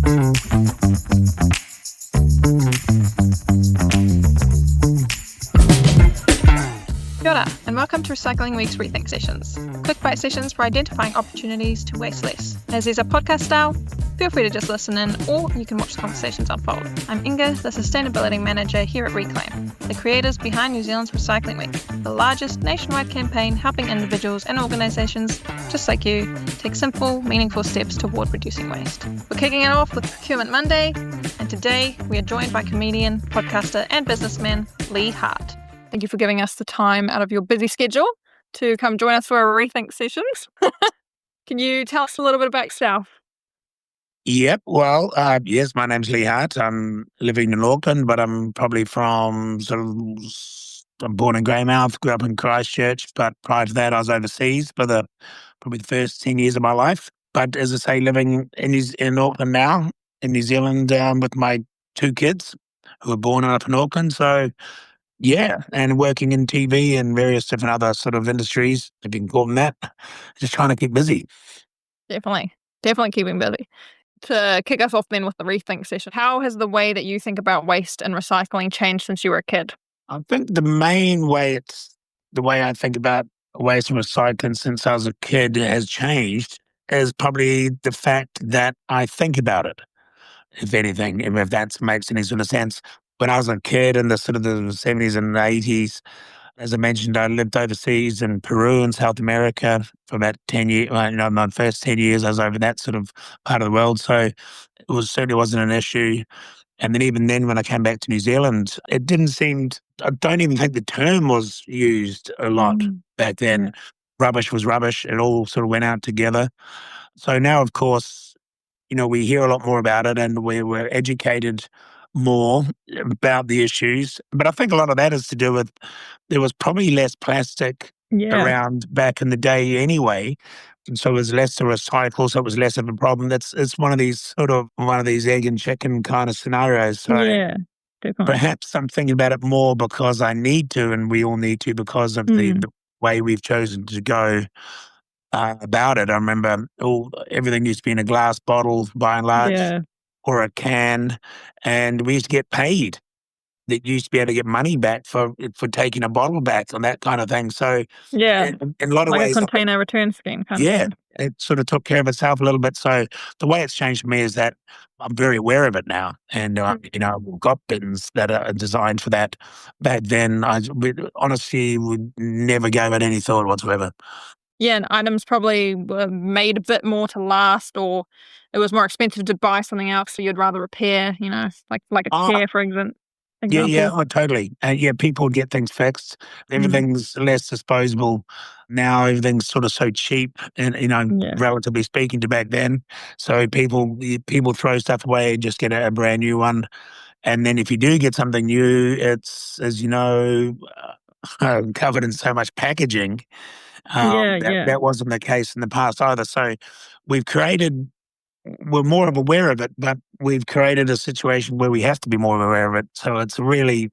Kia ora, and welcome to Recycling Week's Rethink Sessions, quick bite sessions for identifying opportunities to waste less. As these are podcast style, feel free to just listen in, or you can watch the conversations unfold. I'm Inga, the Sustainability Manager here at Reclaim, the creators behind New Zealand's Recycling Week, the largest nationwide campaign helping individuals and organisations, just like you, take simple, meaningful steps toward reducing waste. We're kicking it off with Procurement Monday, and today we are joined by comedian, podcaster and businessman Leigh Hart. Thank you for giving us the time out of your busy schedule to come join us for our Rethink Sessions. Can you tell us a little bit about yourself? Yep. Well, yes, my name's Leigh Hart. I'm living in Auckland, but I'm probably from I'm born in Greymouth, grew up in Christchurch, but prior to that, I was overseas for probably the first 10 years of my life. But as I say, living in Auckland now, in New Zealand, with my two kids who were born up in Auckland. So, yeah, and working in TV and various different other sort of industries, if you can call them that, just trying to keep busy. Definitely keeping busy. To kick us off then with the Rethink Session, how has the way that you think about waste and recycling changed since you were a kid? I think the main way the way I think about waste and recycling since I was a kid has changed is probably the fact that I think about it, if anything, if that makes any sort of sense. When I was a kid in the sort of the 70s and 80s, as I mentioned, I lived overseas in Peru and South America for about 10 years. My first 10 years, I was over that sort of part of the world. So certainly wasn't an issue. And then even then, when I came back to New Zealand, it didn't seem, I don't even think the term was used a lot back then. Yeah. Rubbish was rubbish. It all sort of went out together. So now, of course, we hear a lot more about it and we're educated more about the issues. But I think a lot of that is to do with there was probably less plastic around back in the day anyway. And so it was less to recycle, so it was less of a problem. It's one of these egg and chicken kind of scenarios. So yeah, definitely. Perhaps I'm thinking about it more because I need to, and we all need to because of the way we've chosen to go about it. I remember everything used to be in a glass bottle by and large, or a can, and we used to get paid. That used to be able to get money back for taking a bottle back and that kind of thing. So in a lot of like ways, a container return scheme kind of thing. It sort of took care of itself a little bit. So the way it's changed for me is that I'm very aware of it now, and we've got bins that are designed for that. Back then, we honestly would never gave it any thought whatsoever. Yeah, and items probably were made a bit more to last, or it was more expensive to buy something else, so you'd rather repair, like a chair, for example. Yeah, totally. People get things fixed. Everything's less disposable now. Everything's sort of so cheap, and relatively speaking to back then. So people throw stuff away and just get a brand new one. And then if you do get something new, it's, as you know, covered in so much packaging. That wasn't the case in the past either. So we're more aware of it, but we've created a situation where we have to be more aware of it. So it's really,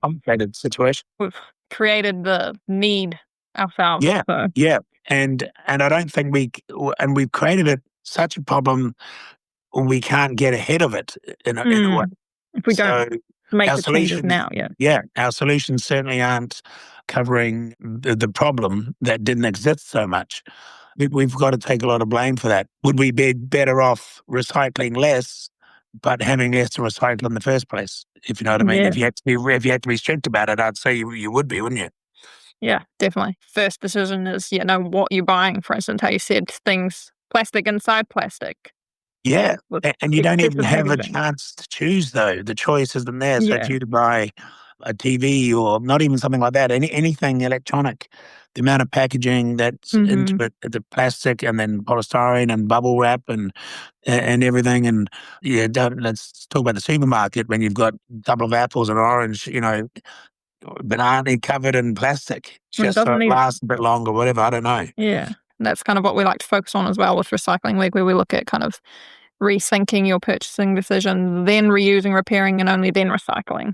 complicated situation. We've created the need ourselves. Yeah. And I don't think we've created it such a problem we can't get ahead of it in a way. If we don't make the changes now, our solutions certainly aren't covering the problem that didn't exist so much. We've got to take a lot of blame for that. Would we be better off recycling less, but having less to recycle in the first place? If you know what I mean. Yeah. If you had to be strict about it, I'd say you would be, wouldn't you? Yeah, definitely. First decision is what you're buying. For instance, how you said things plastic inside plastic. Yeah, and you don't even have a chance to choose though. The choice isn't there. So if you to buy a TV or not even something like that, anything electronic, the amount of packaging that's into it, the plastic and then polystyrene and bubble wrap and everything. And let's talk about the supermarket when you've got a couple of apples and orange, banana covered in plastic, just so it lasts a bit longer, whatever. I don't know. Yeah, that's kind of what we like to focus on as well with Recycling Week, where we look at kind of rethinking your purchasing decision, then reusing, repairing, and only then recycling.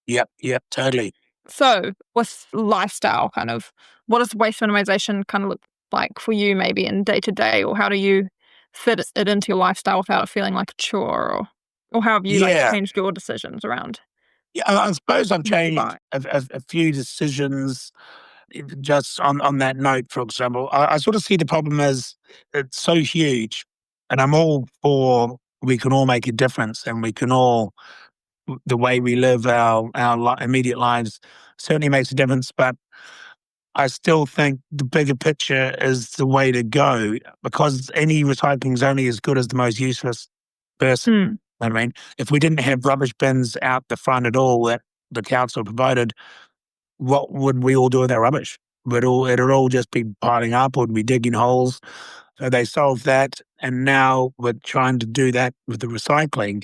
Yep, totally. So with lifestyle, kind of, what does waste minimization kind of look like for you maybe in day to day, or how do you fit it into your lifestyle without it feeling like a chore, or how have you like Yeah. changed your decisions around Yeah, I suppose I've what you changed buy? a few decisions just on that note, for example. I sort of see the problem as it's so huge, and I'm all for we can all make a difference and we can all, the way we live our immediate lives certainly makes a difference. But I still think the bigger picture is the way to go because any recycling is only as good as the most useless person. Mm. I mean, if we didn't have rubbish bins out the front at all that the council provided, what would we all do with our rubbish? It'd all just be piling up or we'd be digging holes. So they solved that. And now we're trying to do that with the recycling.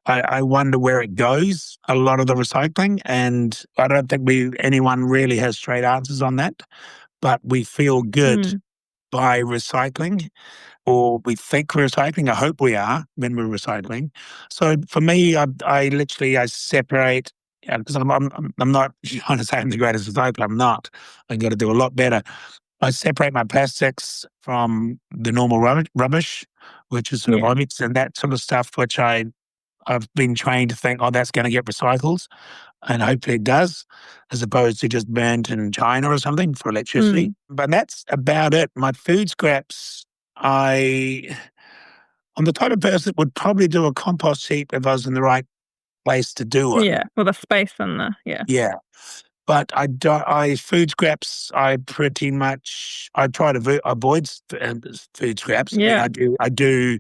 I wonder where it goes, a lot of the recycling. And I don't think anyone really has straight answers on that. But we feel good Mm. by recycling, or we think we're recycling. I hope we are when we're recycling. So for me, I literally I separate because I'm not trying to say I'm the greatest recycler. I'm not. I got to do a lot better. I separate my plastics from the normal rubbish, which is sort of Yeah. obvious, and that sort of stuff, which I've been trained to think, oh, that's going to get recycled, and hopefully it does, as opposed to just burnt in China or something for electricity. Mm. But that's about it. My food scraps, I'm the type of person that would probably do a compost heap if I was in the right place to do it. Yeah. With the space and the Yeah. But food scraps, I pretty much, I try to avoid food scraps. I mean, Yeah. I do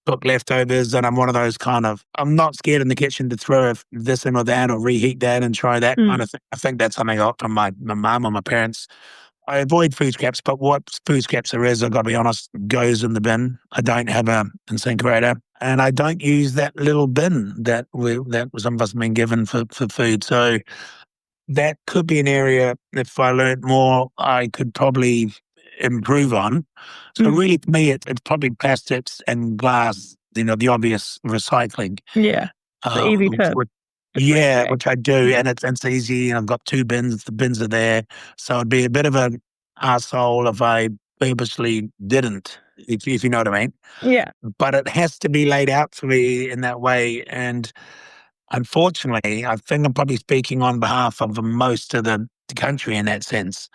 cook leftovers, and I'm one of those I'm not scared in the kitchen to throw this in or that or reheat that and try that kind Mm. of thing. I think that's something I got from my mum or my parents. I avoid food scraps, but what food scraps there is, I've got to be honest, goes in the bin. I don't have a incinerator, and I don't use that little bin that some of us have been given for food. So that could be an area, if I learned more, I could probably improve on. So Mm. really, for me, it's probably plastics and glass, the obvious recycling. Yeah. So Uh, easy to which, yeah, differentiate. which I do, and it's easy. And I've got two bins. The bins are there, so it'd be a bit of an arsehole if I purposely didn't, if you know what I mean. Yeah. But it has to be laid out for me in that way, and unfortunately, I think I'm probably speaking on behalf of most of the country in that sense.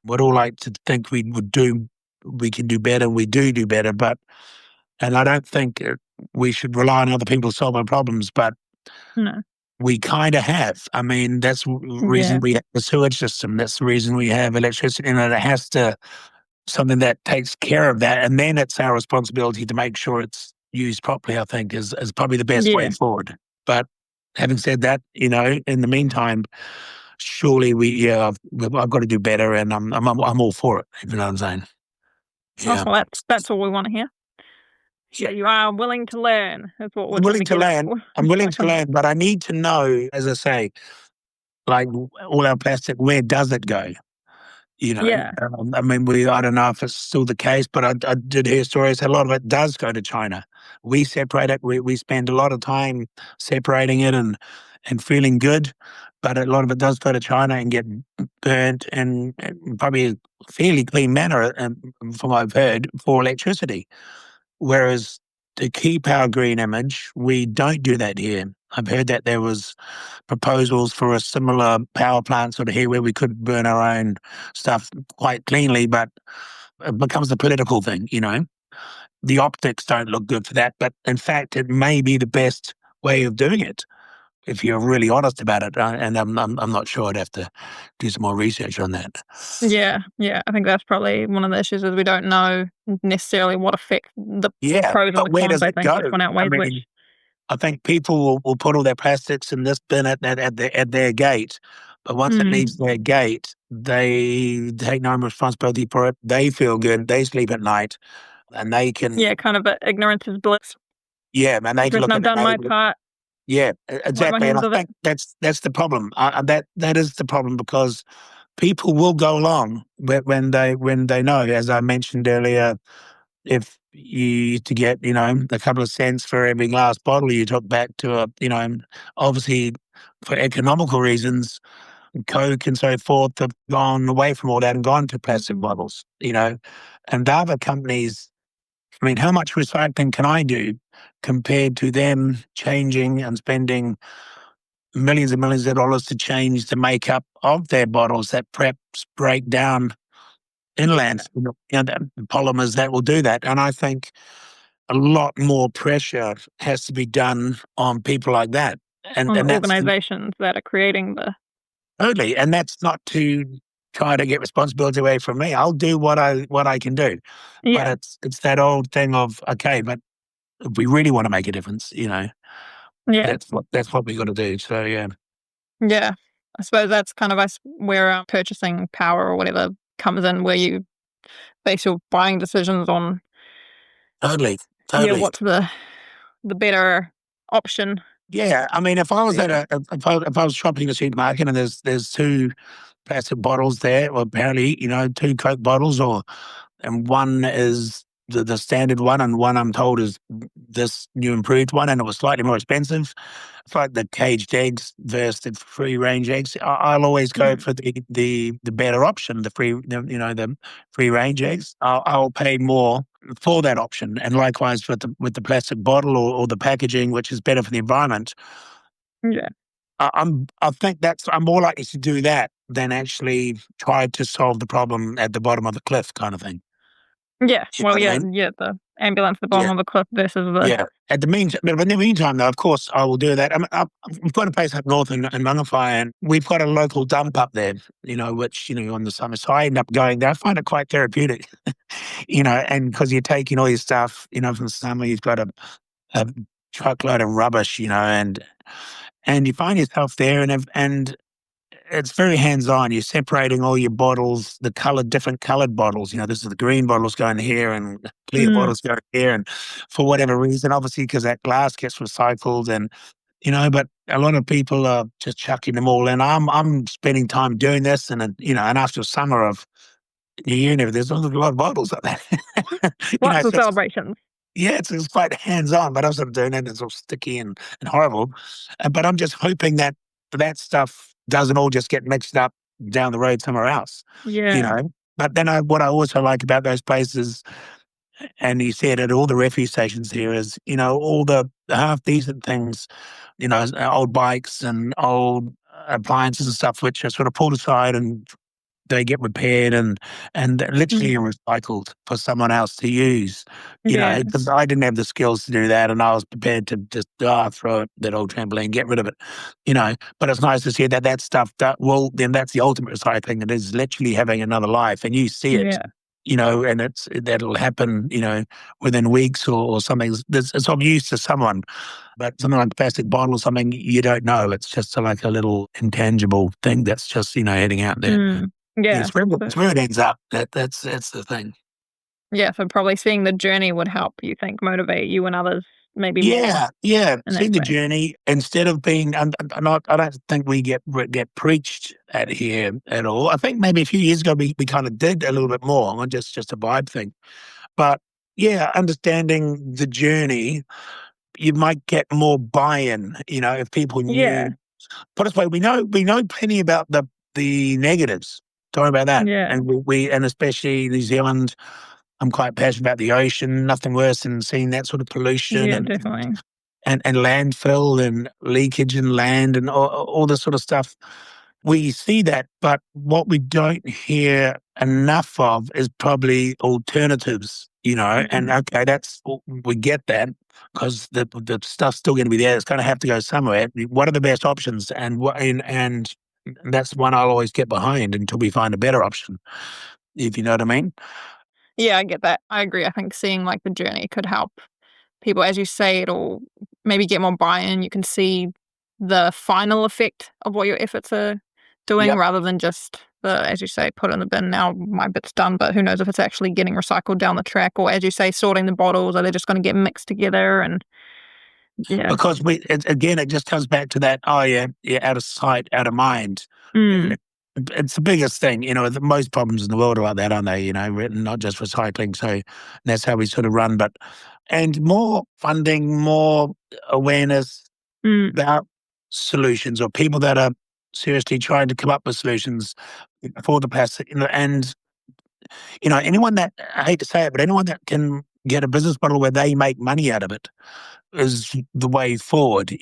We'd all like to think we can do better, we do better, and I don't think we should rely on other people to solve our problems, but No. we kind of have. I mean, that's the reason Yeah. we have the sewage system. That's the reason we have electricity, and it has to, something that takes care of that. And then it's our responsibility to make sure it's used properly, I think, is probably the best way Yeah. forward. But having said that, in the meantime, surely I've got to do better, and I'm all for it. If you know what I'm saying? Oh, Yeah. well, that's all we want to hear. Yeah. That you are willing to learn is what we're I'm trying willing to to get at. learn. I'm willing to learn, but I need to know, as I say, like all our plastic, where does it go? Yeah. I mean, I don't know if it's still the case, but I did hear stories. A lot of it does go to China. We separate it. We spend a lot of time separating it and feeling good, but a lot of it does go to China and get burnt and probably a fairly clean manner, from what I've heard, for electricity. Whereas to keep our green image, we don't do that here. I've heard that there was proposals for a similar power plant sort of here where we could burn our own stuff quite cleanly, but it becomes a political thing. The optics don't look good for that, but in fact, it may be the best way of doing it if you're really honest about it. And I'm not sure. I'd have to do some more research on that. Yeah. Yeah. I think that's probably one of the issues is we don't know necessarily what effect the Yeah, pros and the but where cons, does I it think, go? which one I outweighs which. mean, I think people will put all their plastics in this bin at their gate, but once it Mm. leaves their gate, they take no responsibility for it. They feel good. They sleep at night, and they can, Yeah, kind of ignorance is bliss. yeah, man, they can Listen, look I've at the done my neighbor. part. Yeah, Wipe my exactly. And hands I of it. think that's the problem. That is the problem because people will go along when they know, as I mentioned earlier, if you used to get, a couple of cents for every glass bottle you took back to obviously for economical reasons, Coke and so forth have gone away from all that and gone to plastic bottles, and the other companies I mean, how much recycling can I do compared to them changing and spending millions and millions of dollars to change the makeup of their bottles that perhaps break down inland, the polymers that will do that. And I think a lot more pressure has to be done on people like that. On the And that's organizations that are creating the. totally, and that's not to try to get responsibility away from me. I'll do what I can do. But Yeah. it's that old thing of, okay, but if we really want to make a difference, Yeah. that's what we got to do. So yeah, Yeah. I suppose that's kind of where purchasing power or whatever comes in, where you base your buying decisions on, totally, yeah, totally. what's the better option. Yeah, I mean, if I was at Yeah. if I was shopping in a supermarket and there's two plastic bottles there, well, apparently, two Coke bottles, and one is the standard one, and one I'm told is this new improved one, and it was slightly more expensive. It's like the caged eggs versus the free range eggs. I'll always go Mm. for the better option, the free range eggs. I'll pay more for that option, and likewise with the plastic bottle or the packaging, which is better for the environment. Yeah. I think I'm more likely to do that than actually try to solve the problem at the bottom of the cliff kind of thing. Yeah. You know Well, what I yeah, mean? yeah, the ambulance at the bottom Yeah. of the cliff versus the. Yeah. But in the meantime, though, of course, I will do that. We've got a place up north in Mangawhai, and we've got a local dump up there, which, on the summer. So I end up going there. I find it quite therapeutic, and because you're taking all your stuff, from the summer, you've got a truckload of rubbish, and you find yourself there, and it's very hands-on. You're separating all your bottles, different colored bottles. This is the green bottles going here and the clear Mm. bottles going here. And for whatever reason, obviously, because that glass gets recycled but a lot of people are just chucking them all in. I'm spending time doing this and after a summer of New Year and everything, there's a lot of bottles up there. Lots of So celebrations. yeah, it's quite hands-on, but as I'm doing it, it's all sticky and horrible. But I'm just hoping that stuff doesn't all just get mixed up down the road somewhere else, you Yeah. know. But then what I also like about those places, and you see it at all the refuse stations here, is, all the half-decent things, old bikes and old appliances and stuff, which are sort of pulled aside and they get repaired and Mm. literally recycled for someone else to use, Yeah. because I didn't have the skills to do that, and I was prepared to just throw it, that old trampoline, get rid of it. But it's nice to see that stuff then that's the ultimate recycling. It is literally having another life, and you see it. Yeah. And that'll happen, within weeks or something. It's of use to someone, but something like a plastic bottle or something, you don't know. It's just like a little intangible thing that's just, heading out there. Mm. Yeah. It's where it ends up. That's the thing. Yeah, so probably seeing the journey would help, you think, motivate you and others maybe more Yeah, yeah. in that See the space. journey instead of being. I don't think we get preached at here at all. I think maybe a few years ago we kind of did a little bit more, not just a vibe thing. But yeah, understanding the journey, you might get more buy-in. If people Yeah. knew. Put it this way, we know plenty about the negatives. Talking about that, Yeah. and and especially New Zealand. I'm quite passionate about the ocean. Nothing worse than seeing that sort of pollution Yeah, and definitely. and landfill and leakage in land and all this sort of stuff. We see that, but what we don't hear enough of is probably alternatives. And Mm. okay, we get that because the stuff's still going to be there. It's going to have to go somewhere. What are the best options? And that's one I'll always get behind until we find a better option. If you know what I mean. Yeah, I get that. I agree. I think seeing, like, the journey could help people. As you say, it'll maybe get more buy-in. You can see the final effect of what your efforts are doing Yep. rather than just as you say, put it in the bin, now my bit's done, but who knows if it's actually getting recycled down the track, or as you say, sorting the bottles, are they just gonna get mixed together and yeah. Because again, it just comes back to that. Oh yeah, yeah, out of sight, out of mind. Mm. It's the biggest thing. Most problems in the world are like that, aren't they? Written not just recycling. So that's how we sort of run. And more funding, more awareness Mm. about solutions or people that are seriously trying to come up with solutions for the plastic. And anyone that, I hate to say it, but anyone that can get a business model where they make money out of it is the way forward,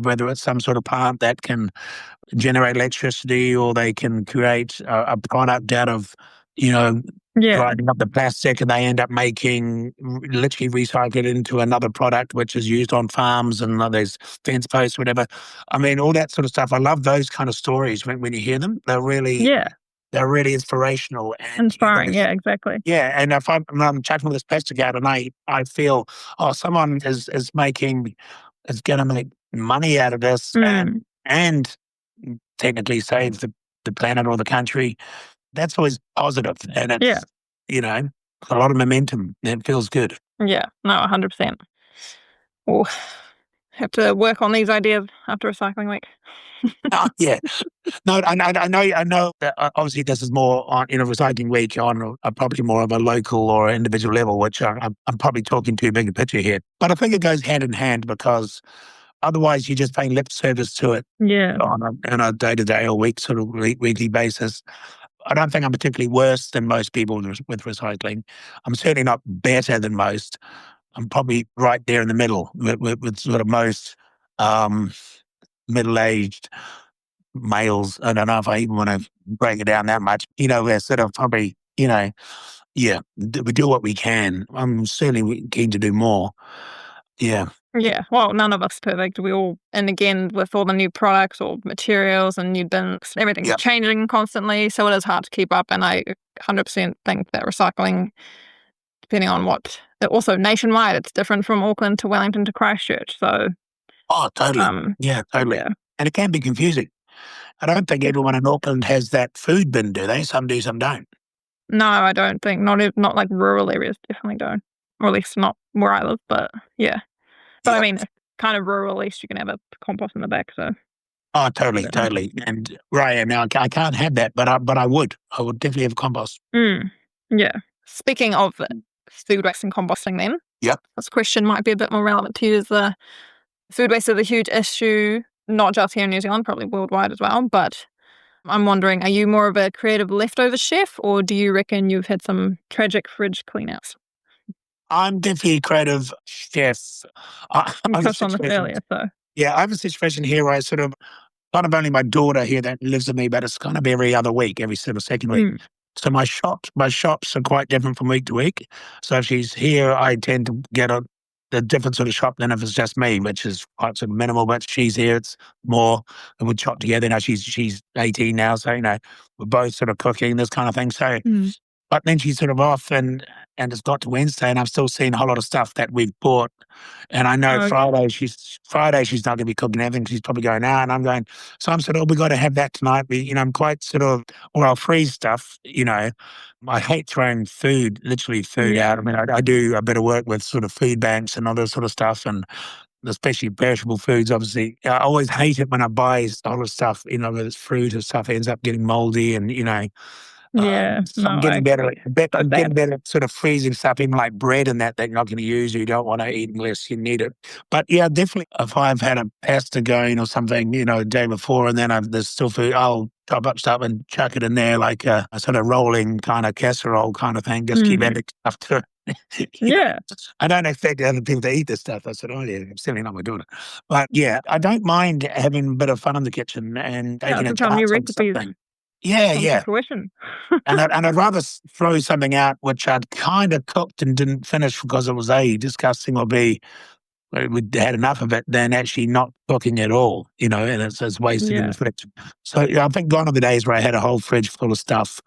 whether it's some sort of plant that can generate electricity or they can create a product out of, grinding up the plastic and they end up making, literally recycle it into another product which is used on farms and there's fence posts, whatever. I mean, all that sort of stuff. I love those kind of stories when you hear them. They're really inspirational. And inspiring. Yeah, exactly. Yeah, and if I'm chatting with this plastic out and I feel, someone is going to make money out of this and technically save the planet or the country, that's always positive. And it's, a lot of momentum. It feels good. Yeah, no, 100%. We'll have to work on these ideas after Recycling Week. Yeah. No, I know that obviously this is more on, Recycling Week on probably more of a local or individual level, which I'm probably talking too big a picture here. But I think it goes hand in hand because otherwise you're just paying lip service to it on a day-to-day or weekly basis. I don't think I'm particularly worse than most people with recycling. I'm certainly not better than most. I'm probably right there in the middle with sort of most middle-aged males. I don't know if I even want to break it down that much. We're sort of probably, we do what we can. I'm certainly keen to do more. Yeah. Yeah. Well, none of us perfect. And again, with all the new products or materials and new bins, everything's changing constantly. So it is hard to keep up. And I 100% think that recycling, depending on also nationwide, it's different from Auckland to Wellington to Christchurch. So. Oh, totally. Totally. Yeah. And it can be confusing. I don't think everyone in Auckland has that food bin, do they? Some do, some don't. No, I don't think. Not like rural areas definitely don't. Or at least not where I live, but yeah. But I mean, kind of rural, at least you can have a compost in the back, so. Oh, totally. And right now, I can't have that, but I would. I would definitely have compost. Yeah. Speaking of food waste and composting then. Yep. This question might be a bit more relevant to you as the food waste is a huge issue, not just here in New Zealand, probably worldwide as well. But I'm wondering, are you more of a creative leftover chef, or do you reckon you've had some tragic fridge cleanouts? I'm definitely a creative chef. You touched on this earlier, so. Yeah, I have a situation here where I sort of, not only my daughter here that lives with me, but it's kind of every other week, every sort of second week. So my shops are quite different from week to week. So if she's here, I tend to get a different sort of shop than if it's just me, which is quite sort of minimal. But she's here, it's more, and we shop together. Now she's 18 now, so we're both sort of cooking, this kind of thing. So, but then she's sort of off, and it's got to Wednesday, and I've still seen a whole lot of stuff that we've bought. And I know Friday she's not going to be cooking anything. She's probably going out, and I'm going. So I'm sort of, we got to have that tonight. I'm quite sort of, or I'll freeze stuff. I hate throwing literally food out. I mean, I do a bit of work with sort of food banks and all this sort of stuff, and especially perishable foods. Obviously, I always hate it when I buy a lot of stuff. Whether it's fruit or stuff, ends up getting moldy, and I'm getting better. I'm getting better at sort of freezing stuff, even like bread and that you're not going to use, or you don't want to eat unless you need it. But yeah, definitely, if I've had a pasta going or something, the day before, and then there's still food, I'll chop up stuff and chuck it in there like a sort of rolling kind of casserole kind of thing. Just keep adding stuff to it. I don't expect other people to eat this stuff. I said, I'm certainly not doing it. But yeah, I don't mind having a bit of fun in the kitchen and taking a chance on something. Yeah. and I'd rather throw something out which I'd kind of cooked and didn't finish because it was disgusting or B, we'd had enough of it than actually not cooking at all, and it's wasted in the fridge. So I think gone are the days where I had a whole fridge full of stuff,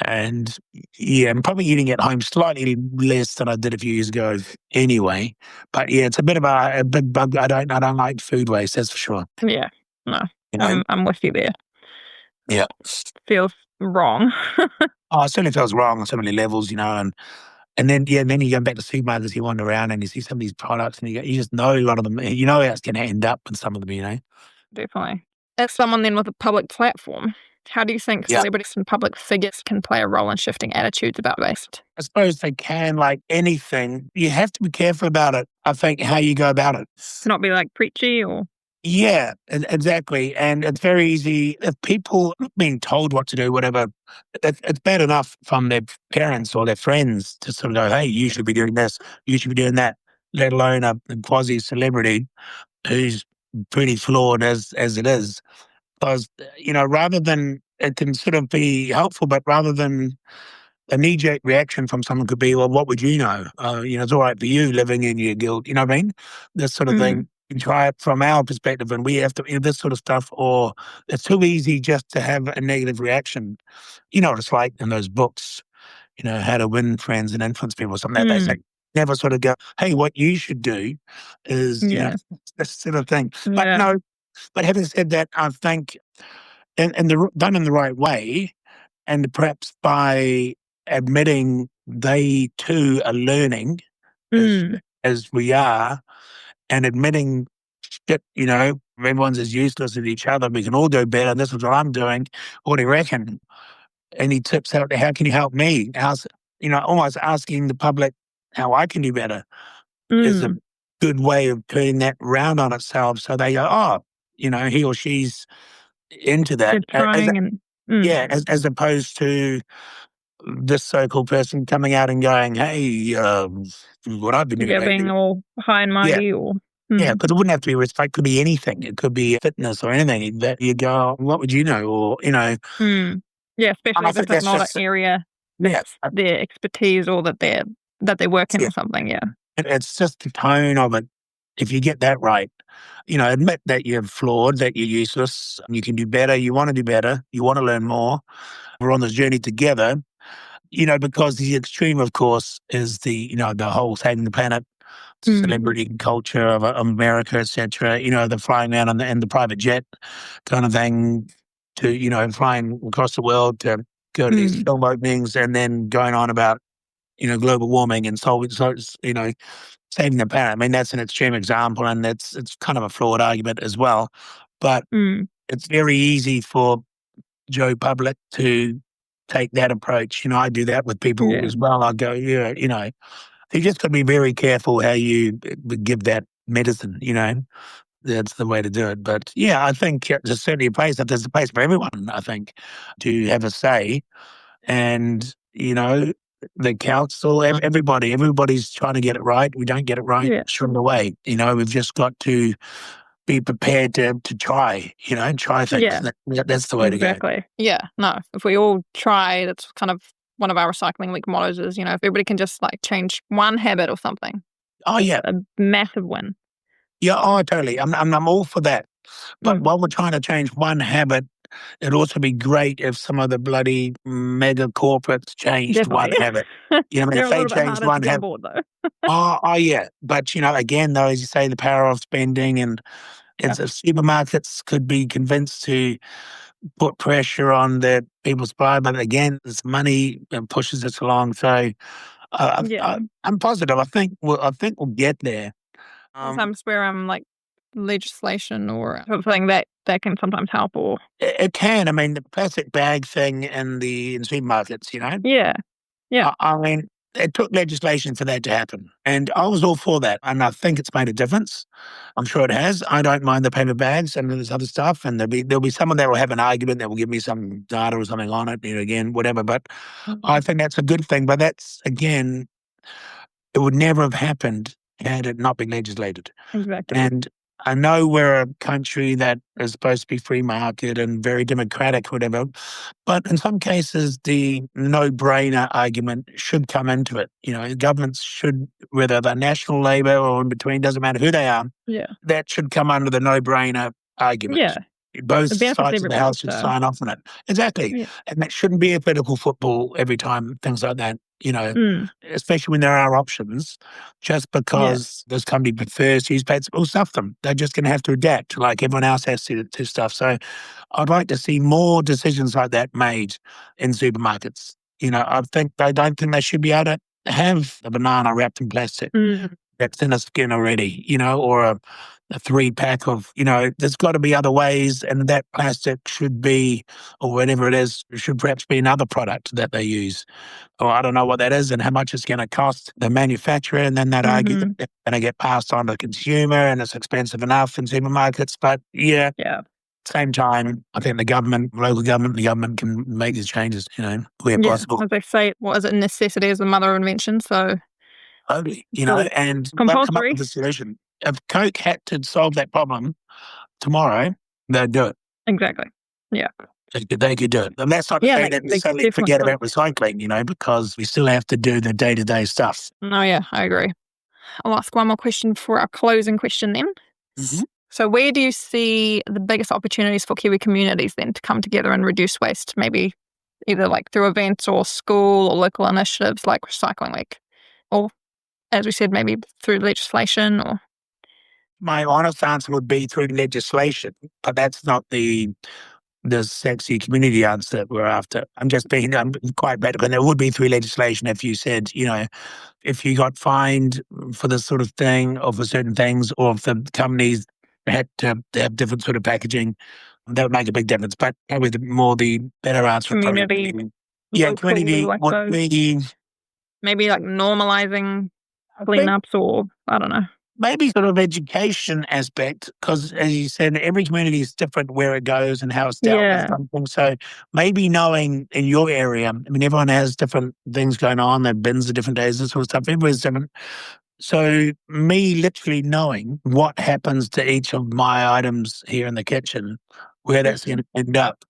and I'm probably eating at home slightly less than I did a few years ago anyway. But yeah, it's a bit of a big bug. I don't like food waste, that's for sure. Yeah, no, I'm with you there. Yeah. Feels wrong. It certainly feels wrong on so many levels, and then you go back to supermarkets, you wander around and you see some of these products and you just know a lot of them, how it's going to end up with some of them, Definitely. As someone then with a public platform, how do you think celebrities and public figures can play a role in shifting attitudes about waste? I suppose they can, like anything. You have to be careful about it, I think, how you go about it. To not be like preachy or... Yeah, exactly. And it's very easy if people are being told what to do, whatever. It's bad enough from their parents or their friends to sort of go, "Hey, you should be doing this, you should be doing that." Let alone a quasi celebrity who's pretty flawed as it is. Because rather than it can sort of be helpful, but rather than a knee-jerk reaction from someone could be, well, what would you know? It's all right for you living in your guilt. You know what I mean? This sort of Mm, thing. You try it from our perspective, and we have to this sort of stuff, or it's too easy just to have a negative reaction. You know what it's like in those books. How to win friends and influence people, or something that they say. mm, Never sort of go, hey, what you should do is, yeah. this sort of thing. But Yeah. no, but having said that, I think done in the right way, and perhaps by admitting they too are learning as Mm, as we are, and admitting shit, everyone's as useless as each other. We can all do better. This is what I'm doing. What do you reckon? Any tips out there? How can you help me? Almost asking the public how I can do better is a mm. good way of turning that round on itself. So they go, oh, he or she's into that. They're trying and mm, Yeah, as opposed to this so-called person coming out and going, "Hey, what I've been doing yeah, being lately." all high and Yeah, mighty or yeah, mm, because it wouldn't have to be respect. It could be anything. It could be fitness or anything that you go, "What would you know?" Or mm. Yeah, and especially I if it's think like that's not an just area yeah, that's their expertise or that they work in yeah. or something. Yeah. It's just the tone of it. If you get that right, admit that you're flawed, that you're useless, you can do better. You want to do better. You want to learn more. We're on this journey together. Because the extreme, of course, is the whole saving the planet, Mm, celebrity culture of America, etc. The flying around in the private jet kind of thing to, flying across the world to go to these mm, film openings and then going on about, global warming and saving the planet. I mean, that's an extreme example and it's kind of a flawed argument as well. But mm. it's very easy for Joe Public to take that approach. I do that with people Yeah. as well. I go, yeah, you just got to be very careful how you give that medicine. That's the way to do it. But yeah, I think there's certainly a place. There's a place for everyone. I think to have a say, and the council, everybody's trying to get it right. We don't get it right Yeah. straight away. We've just got to be prepared to try. Try things. Yeah. That's the way to go. Exactly. Yeah. No, if we all try, that's kind of one of our recycling week mottos is, if everybody can just like change one habit or something, Oh that's yeah, a massive win. yeah. Oh, totally. I'm all for that. But Mm, while we're trying to change one habit, it'd also be great if some of the bloody mega corporates changed one definitely. habit. I mean, They're if a they little bit changed harder to one get on habit, board though. oh yeah. But again, though, as you say, the power of spending and Yeah. it's if supermarkets could be convinced to put pressure on their people's buy, but again, it's money that pushes us along. So Yeah. I'm positive. I think we'll get there. Um, Sometimes where like legislation or something that can sometimes help or it can. I mean, the plastic bag thing in supermarkets. yeah. Yeah. I mean, it took legislation for that to happen, and I was all for that, and I think it's made a difference. I'm sure it has. I don't mind the paper bags and this other stuff, and there'll be someone that will have an argument that will give me some data or something on it, again, whatever. But I think that's a good thing. But that's again, it would never have happened had it not been legislated. Exactly. And I know we're a country that is supposed to be free market and very democratic, whatever. But in some cases, the no-brainer argument should come into it. Governments should, whether they're national labor or in between, doesn't matter who they are, Yeah. that should come under the no-brainer argument. Yeah. Both It benefits sides of the everybody. house should So sign off on it. Exactly. yeah. And that shouldn't be a political football every time, things like that, Mm, especially when there are options. Just yeah. because this company prefers to use pads, we'll stuff them. They're just going to have to adapt like everyone else has to stuff. So I'd like to see more decisions like that made in supermarkets. I don't think they should be able to have a banana wrapped in plastic. Mm. that's in a skin already, or a 3-pack of, there's got to be other ways, and that plastic should be, or whatever it is, should perhaps be another product that they use. Or I don't know what that is and how much it's going to cost the manufacturer, and then that argue that it's going to get passed on to the consumer, and it's expensive enough in supermarkets. But yeah, same time, I think the government, local government, the government can make these changes, where possible. As they say, what is it? Necessity is the mother of invention. So, totally, and they'll come up compulsory. with a solution. If Coke had to solve that problem tomorrow, they'd do it. Exactly. Yeah. They could do it. And that's not to say that they suddenly forget about recycling, because we still have to do the day-to-day stuff. Oh, yeah, I agree. I'll ask one more question for our closing question then. Mm-hmm. So where do you see the biggest opportunities for Kiwi communities then to come together and reduce waste, maybe either like through events or school or local initiatives like Recycling Week? Or, as we said, maybe through legislation or... My honest answer would be through legislation, but that's not the sexy community answer that we're after. I'm quite practical. And it would be through legislation if you said, if you got fined for this sort of thing or for certain things, or if the companies had to have different sort of packaging, that would make a big difference. But probably the better answer. Community. Community would be... Maybe like normalizing cleanups, or I don't know. Maybe sort of education aspect, because as you said, every community is different where it goes and how it's dealt with something. So maybe knowing in your area, everyone has different things going on, their bins at different days, this sort of stuff, everybody's different. So me literally knowing what happens to each of my items here in the kitchen, where that's going to end up,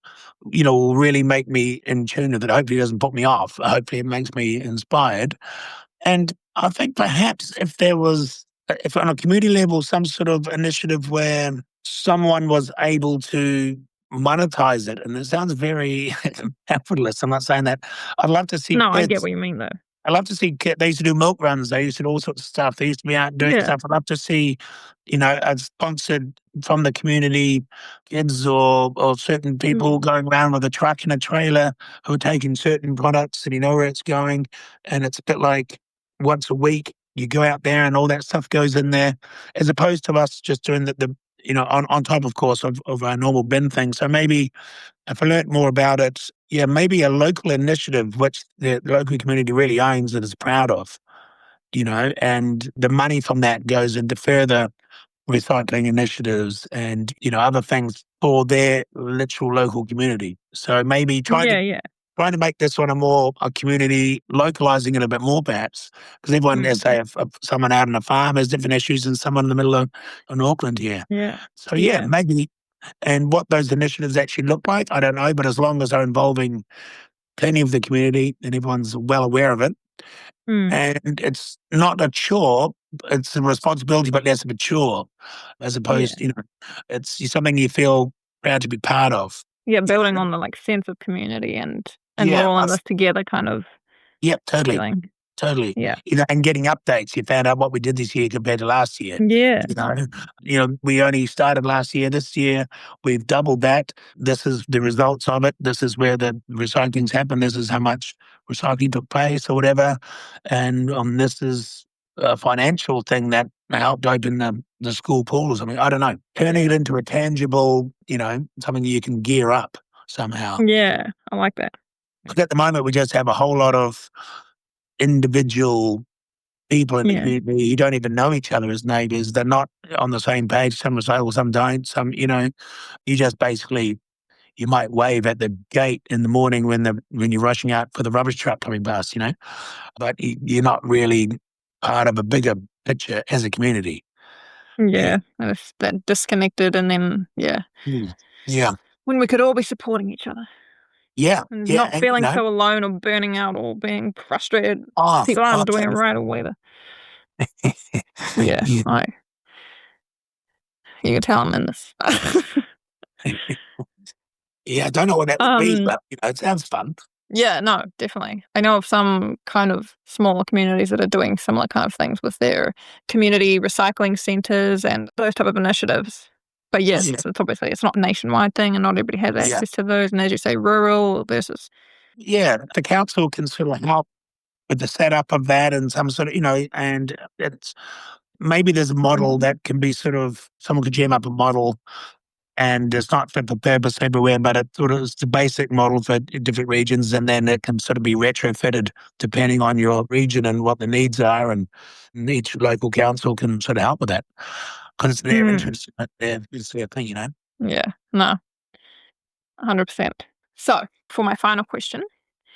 will really make me in tune with it. Hopefully it doesn't put me off. Hopefully it makes me inspired. And I think perhaps if on a community level, some sort of initiative where someone was able to monetize it, and it sounds very capitalist, I'm not saying that. I'd love to see... No, I get what you mean, though. I'd love to see kids. They used to do milk runs. They used to do all sorts of stuff. They used to be out doing stuff. I'd love to see, a sponsored from the community, kids or certain people going around with a truck and a trailer who are taking certain products, and you know where it's going. And it's a bit like once a week, you go out there and all that stuff goes in there, as opposed to us just doing the on top, of course, of our normal bin thing. So maybe if I learnt more about it, maybe a local initiative which the local community really owns and is proud of, and the money from that goes into further recycling initiatives and, other things for their literal local community. So maybe trying to make this one a community, localizing it a bit more perhaps, because everyone, as say, if someone out on a farm has different issues than someone in the middle of Auckland here. Yeah. So maybe, and what those initiatives actually look like, I don't know, but as long as they're involving plenty of the community and everyone's well aware of it, and it's not a chore, it's a responsibility, but less of a chore, as opposed, it's something you feel proud to be part of. Yeah, building on the sense of community and we're all in this together kind of. Yeah, totally. Feeling. Totally. Yeah. And getting updates. You found out what we did this year compared to last year. Yeah. We only started last year. This year, we've doubled that. This is the results of it. This is where the recycling's happened. This is how much recycling took place or whatever. And this is a financial thing that helped open the school pool or something. I don't know. Turning it into a tangible, something you can gear up somehow. Yeah, I like that. Because at the moment, we just have a whole lot of individual people in the community who don't even know each other as neighbours. They're not on the same page. Some recycle, some don't. Some, you just basically, you might wave at the gate in the morning when you're rushing out for the rubbish truck coming past, but you're not really part of a bigger picture as a community. Yeah, that disconnected, and then when we could all be supporting each other. Yeah. And not feeling so alone or burning out or being frustrated. People aren't doing it right or whatever. You can tell I'm in this. I don't know what that would be, but it sounds fun. Yeah, no, definitely. I know of some kind of smaller communities that are doing similar kind of things with their community recycling centres and those type of initiatives. But yes, it's obviously it's not a nationwide thing and not everybody has access to those. And as you say, rural versus... Yeah, the council can sort of help with the setup of that and some sort of, and it's maybe there's a model that can be sort of, someone could jam up a model and it's not fit for purpose everywhere, but it sort of is the basic model for different regions, and then it can sort of be retrofitted depending on your region and what the needs are, and each local council can sort of help with that because it's their interest, it's their thing, Yeah, no, 100%. So, for my final question,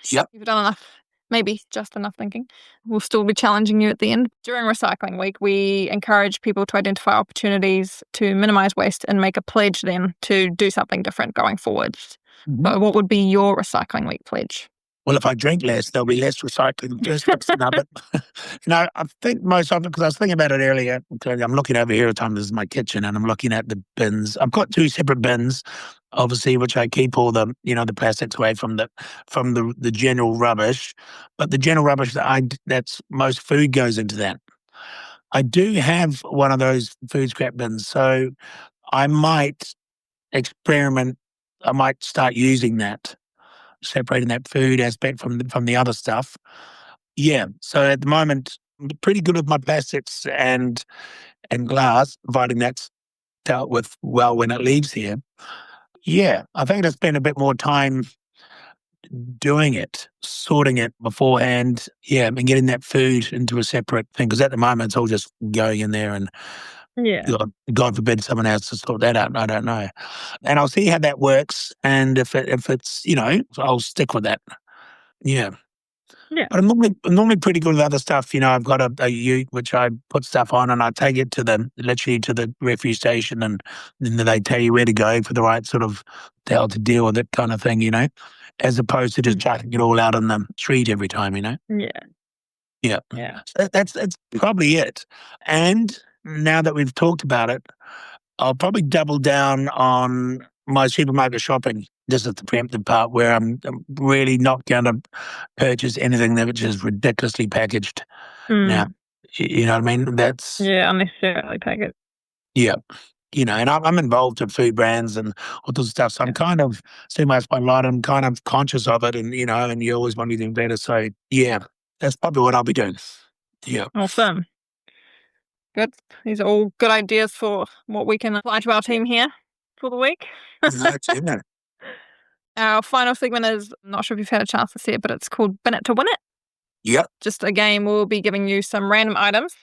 Yep. you've done enough, maybe just enough thinking. We'll still be challenging you at the end. During Recycling Week, we encourage people to identify opportunities to minimise waste and make a pledge then to do something different going forward. So what would be your Recycling Week pledge? Well, if I drink less, there'll be less recycling. I think most often, because I was thinking about it earlier, I'm looking over here at the time, this is my kitchen, and I'm looking at the bins. I've got 2 separate bins, obviously, which I keep all the, the plastics away from the general rubbish. But the general rubbish, that's most food goes into that. I do have one of those food scrap bins, so I might experiment. I might start using that, separating that food aspect from the other stuff. Yeah. So at the moment, I'm pretty good with my plastics and glass, providing that's dealt with well when it leaves here. Yeah, I think it's been a bit more time doing it, sorting it beforehand. Yeah, and getting that food into a separate thing, because at the moment it's all just going in there, and Yeah. God forbid someone else to sort that out. I don't know, and I'll see how that works. And if it's I'll stick with that. Yeah. Yeah. But I'm normally pretty good with other stuff. I've got a ute which I put stuff on, and I take it literally to the refuse station, and then they tell you where to go for the right sort of how to deal with it kind of thing, as opposed to just chucking it all out on the street every time, Yeah. Yeah. Yeah. So that's probably it. And now that we've talked about it, I'll probably double down on my supermarket shopping. This is the preemptive part where I'm really not going to purchase anything that is ridiculously packaged. Now, you know what I mean? That's unnecessarily packaged. yeah. And I'm involved in food brands and all this stuff. So I'm kind of, see my spotlight, I'm kind of conscious of it, and and you always want to do better. So yeah, that's probably what I'll be doing. Yeah. Awesome. Good. These are all good ideas for what we can apply to our team here for the week. Our final segment is, I'm not sure if you've had a chance to see it, but it's called Bin It to Win It. Yep. Just a game, we'll be giving you some random items,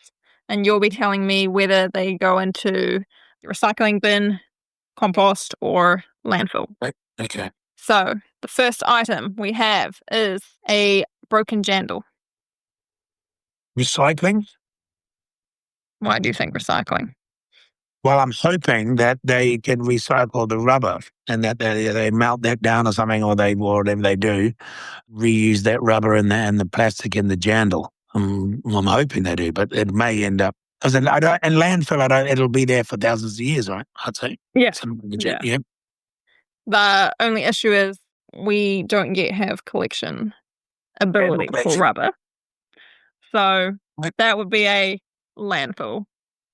and you'll be telling me whether they go into the recycling bin, compost, or landfill. Okay. So the first item we have is a broken jandal. Recycling? Why do you think recycling? Well, I'm hoping that they can recycle the rubber and that they melt that down or something, or whatever they do, reuse that rubber and the plastic in the jandal. I'm hoping they do, but it may end up as in landfill. It'll be there for thousands of years, right? I'd say. Yeah. Yeah. The only issue is we don't yet have collection ability for rubber, so that would be a landfill.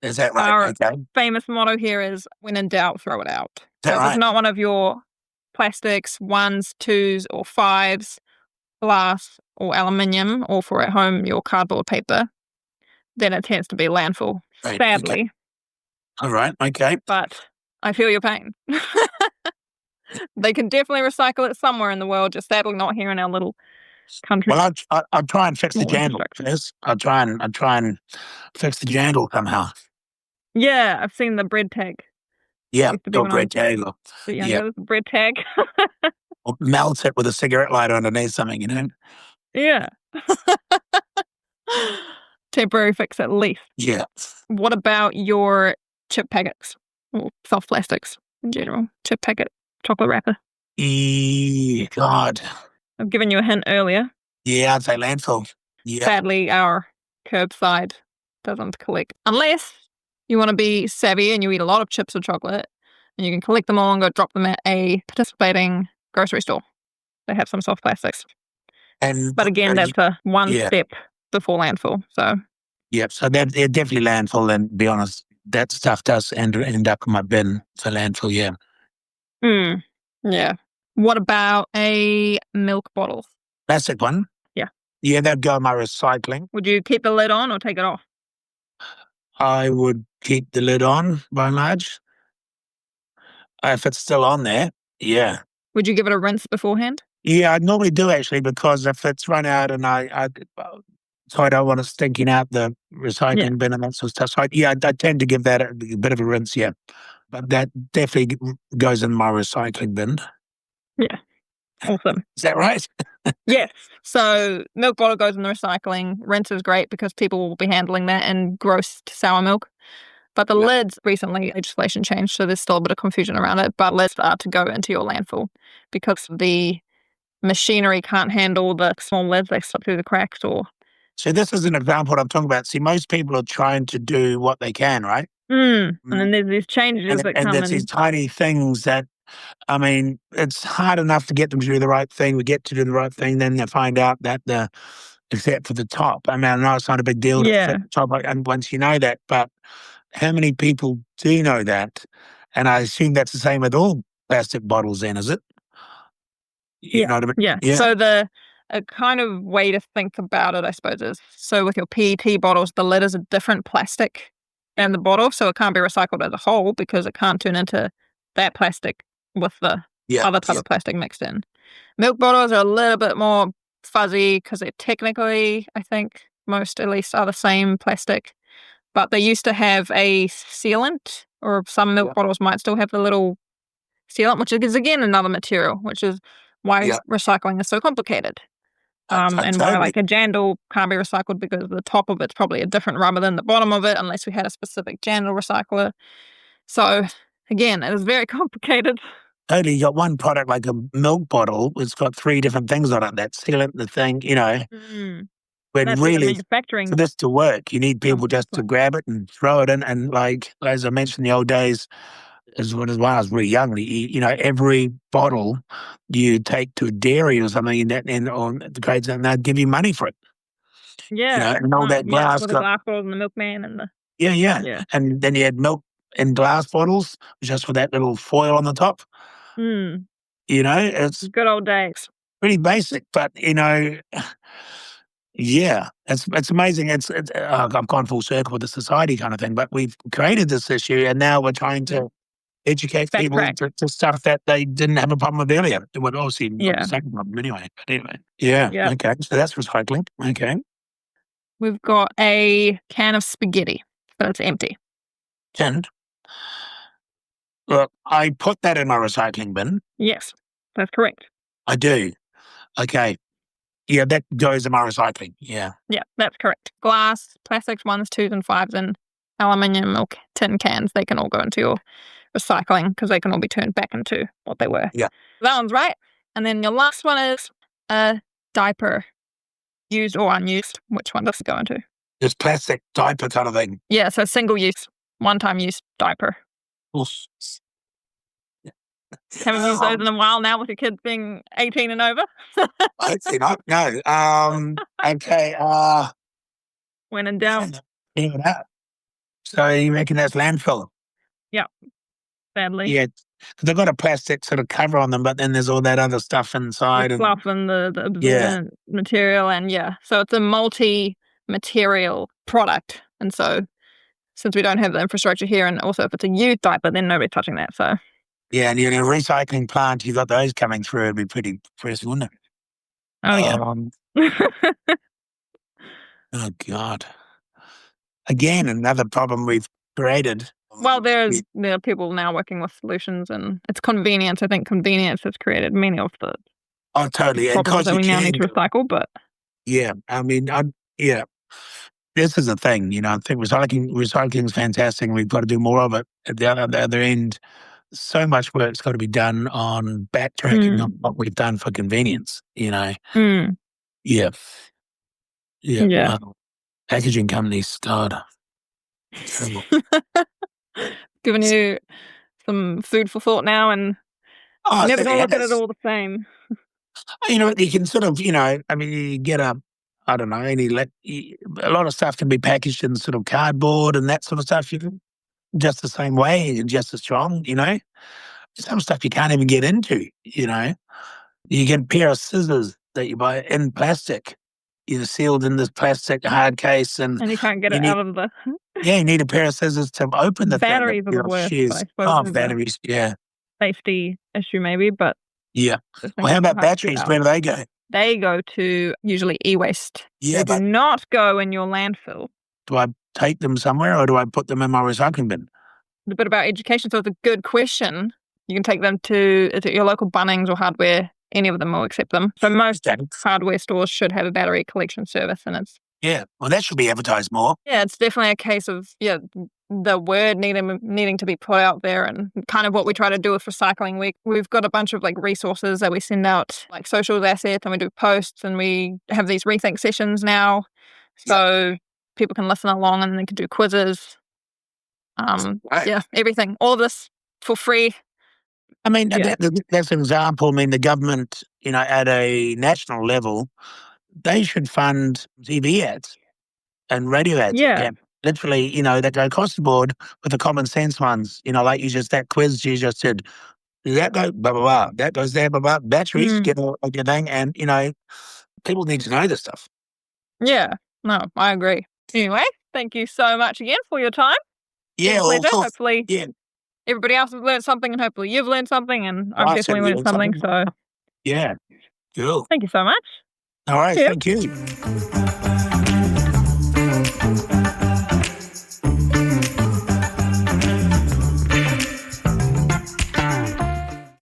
Is that right? Our famous motto here is, when in doubt, throw it out. So if it's not one of your plastics, 1s, 2s, or 5s, glass or aluminium, or for at home, your cardboard paper, then it tends to be landfill, sadly. Okay. All right, okay. But I feel your pain. They can definitely recycle it somewhere in the world, just sadly not here in our little country. Well, I'll try and fix the jandal first. I'll try and fix the jandal somehow. Yeah, I've seen the bread tag. Yeah, the bread tag. The bread tag. Or melt it with a cigarette lighter underneath something, Yeah. Temporary fix at least. Yeah. What about your chip packets? Or soft plastics in general. Chip packet, chocolate wrapper. God. I've given you a hint earlier. Yeah, I'd say landfill. Yeah. Sadly, our curbside doesn't collect. Unless you want to be savvy and you eat a lot of chips or chocolate, and you can collect them all and go drop them at a participating grocery store. They have some soft plastics. But again, that's a one step before landfill. So so they're definitely landfill. And to be honest, that stuff does end up in my bin for landfill. Yeah. Yeah. What about a milk bottle? Plastic one? Yeah. Yeah, that'd go in my recycling. Would you keep the lid on or take it off? I would keep the lid on by and large. If it's still on there, yeah. Would you give it a rinse beforehand? Yeah, I normally do actually, because if it's run out and so I don't want it stinking out the Yeah. recycling bin and that sort of stuff. So I tend to give that a bit of a rinse, yeah. But that definitely goes in my recycling bin. Yeah. Awesome. Is that right? Yes. So milk bottle goes in the recycling. Rinse is great because people will be handling that and gross sour milk. But the lids, recently legislation changed, so there's still a bit of confusion around it. But lids are to go into your landfill because the machinery can't handle the small lids. They slip through the cracks or... So this is an example what I'm talking about. See, most people are trying to do what they can, right? And then there's these changes that come and there's these tiny things that, I mean, it's hard enough to get them to do the right thing. We get to do the right thing, then they find out that except for the top. I mean, I know it's not a big deal to fit the top, and once you know that, but how many people do know that? And I assume that's the same with all plastic bottles then, is it? You know what I mean? Yeah. So a kind of way to think about it, I suppose, is so with your PET bottles, the lid is a different plastic than the bottle, so it can't be recycled as a whole because it can't turn into that plastic with the other type of plastic mixed in. Milk bottles are a little bit more fuzzy because they're technically, I think, most at least are the same plastic. But they used to have a sealant, or some milk bottles might still have the little sealant, which is again another material, which is why recycling is so complicated. And why like a jandal can't be recycled because the top of it's probably a different rubber than the bottom of it unless we had a specific jandal recycler. So again, it is very complicated. Totally. You got one product like a milk bottle, it's got 3 different things on it. That sealant, the thing, when That's really manufacturing for this to work, you need people just to grab it and throw it in. And like, as I mentioned, the old days, when I was really young, every bottle you take to a dairy or something and on the grades, and they'd give you money for it. Yeah. And all that glass. With the glass bottles and the milkman and the... Yeah. And then you had milk in glass bottles, just with that little foil on the top. It's good old days. Pretty basic, but yeah, it's amazing. I've gone full circle with the society kind of thing, but we've created this issue, and now we're trying to educate people to stuff that they didn't have a problem with earlier. It would obviously not the second problem anyway. But anyway, okay. So that's recycling. Okay, we've got a can of spaghetti, but it's empty. And look, I put that in my recycling bin. Yes, that's correct. I do. Okay. Yeah, that goes in my recycling. Yeah, that's correct. Glass, plastics 1s, 2s, and 5s, and aluminium or tin cans, they can all go into your recycling because they can all be turned back into what they were. Yeah. That one's right. And then your last one is a diaper, used or unused. Which one does it go into? This plastic diaper kind of thing. Yeah, so single use, one-time use diaper. Oof. Haven't used those in a while now with your kids being 18 and over. Hopefully not. No. Okay. When in doubt. So you reckon that's landfill? Yeah. Sadly. Yeah. Because they've got a plastic sort of cover on them, but then there's all that other stuff inside. The fluff and the absorbent material. And so it's a multi-material product. And so since we don't have the infrastructure here, and also if it's a used diaper, then nobody's touching that. So. Yeah, and in a recycling plant, you've got those coming through. It'd be pretty impressive, wouldn't it? Oh, yeah. Oh, God. Again, another problem we've created. Well, there are people now working with solutions, and it's convenience. I think convenience has created many of the problems that we now need to recycle. But yeah, I mean, this is a thing. I think recycling is fantastic. And we've got to do more of it. At the other end, so much work's got to be done on backtracking on what we've done for convenience. Yeah. Packaging companies, God. Giving you some food for thought now, and never gonna look at it all the same. You can sort of, you get a lot of stuff can be packaged in sort of cardboard and that sort of stuff. You can just the same way and just as strong. Some stuff you can't even get into. You get a pair of scissors that you buy in plastic. sealed in this plastic hard case, and you can't get you it need out of the you need a pair of scissors to open the thing. batteries are the worst. But I suppose Oh, there's a batteries, yeah. safety issue maybe, but Yeah. this Well, thing's how about hard to get batteries? out. Where do they go? They go to usually e-waste. Yeah, They do but not go in your landfill. do I take them somewhere, or do I put them in my recycling bin? A bit about education, so it's a good question. You can take them to your local Bunnings or Hardware. Any of them will accept them. So most hardware stores should have a battery collection service, and it's well, that should be advertised more. Yeah, it's definitely a case of the word needing to be put out there, and kind of what we try to do with Recycling Week. We've got a bunch of resources that we send out, like socials assets, and we do posts, and we have these Rethink Sessions now, so people can listen along and they can do quizzes. Everything, all of this for free. I mean, that's an example. I mean, the government, at a national level, they should fund TV ads and radio ads. Yeah. Literally, that go across the board with the common sense ones. Like that quiz you just did. That goes blah, blah, blah. That goes there, blah, blah. Batteries, get all your thing. And, people need to know this stuff. Yeah. No, I agree. Anyway, thank you so much again for your time. Yeah. Hopefully everybody else has learned something, and hopefully you've learned something, and I've definitely learned something. So yeah. Cool. Thank you so much. All right. Cheers. Thank you.